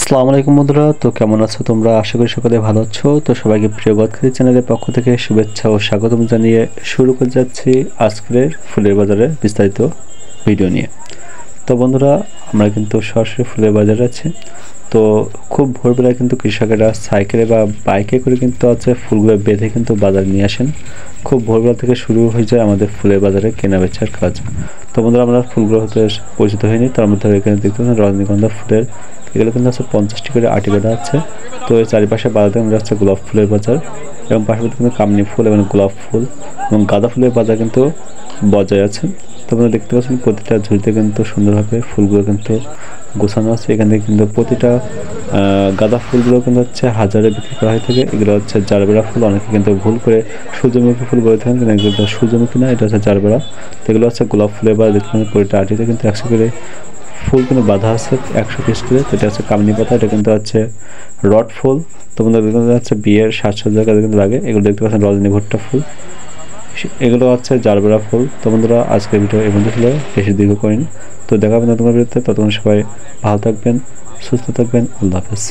আসসালামু আলাইকুম বন্ধুরা, তো কেমন আছো তোমরা? আশা করি সকলে ভালো আছো। তো সবাইকে প্রিয় গদখালি চ্যানেলের পক্ষ থেকে শুভেচ্ছা ও স্বাগতম জানিয়ে শুরু করে যাচ্ছি আজকের ফুলের বাজারের বিস্তারিত ভিডিও নিয়ে। তো বন্ধুরা, আমরা কিন্তু সরাসরি ফুলের বাজারে আছি। তো খুব ভোরবেলায় কিন্তু কৃষকেরা সাইকেলে বা বাইকে করে কিন্তু ফুলগুলো বেঁধে কিন্তু বাজারে নিয়ে আসেন। খুব ভোরবেলা থেকে শুরু হয়ে যায় আমাদের ফুলের বাজারে কেনা বেচার কাজ। তো বন্ধুরা, আমরা ফুলগুলো হতে পরিচিত হয়নি, তার মধ্যে এখানে দেখতে পাচ্ছেন রজনীগন্ধা ফুলের, এগুলো কিন্তু 50টি করে আটি বাঁধা আছে। তো এর চারিপাশে বাজারে আমরা গোলাপ ফুলের বাজার এবং পাশাপাশি কিন্তু কামনি ফুল এবং গোলাপ ফুল এবং গাঁদা ফুলের বাজার কিন্তু বজায় আছে। তো আপনারা দেখতে পাচ্ছেন প্রতিটা ঝুড়িতে কিন্তু সুন্দরভাবে ফুলগুলো কিন্তু গোছানো আছে। এখানে কিন্তু প্রতিটা গাঁদা ফুলগুলো কিন্তু হাজারে বিক্রি করা হয়ে থাকে। এগুলো জারবেরা ফুল, অনেকে কিন্তু ভুল করে সূর্যমুখী ফুল বলে থাকেন, কিন্তু এগুলো সূর্যমুখী না, এটা জারবেরা। তো এগুলো গোলাপ ফুলের বা দেখতে পাচ্ছেন প্রতিটা আটিতে কিন্তু 100 করে ফুল কিন্তু বাঁধা আছে, 100 পিস করে। তো এটা কামিনী পাতা, এটা কিন্তু রড ফুল। তো বন্ধুরা, বিয়ের সাজসজ্জার কাজে কিন্তু লাগে। এগুলো দেখতে পাচ্ছেন রজনীগন্ধা ফুল, এগুলো জারবেরা ফুল। তো বন্ধুরা, আজকের ভিডিও এই পর্যন্ত ছিল, বেশি দীর্ঘ করিনি। তো দেখা হবে নতুন ভিডিওতে, ততক্ষণ সবাই ভালো থাকবেন, সুস্থ থাকবেন। আল্লাহ হাফেজ।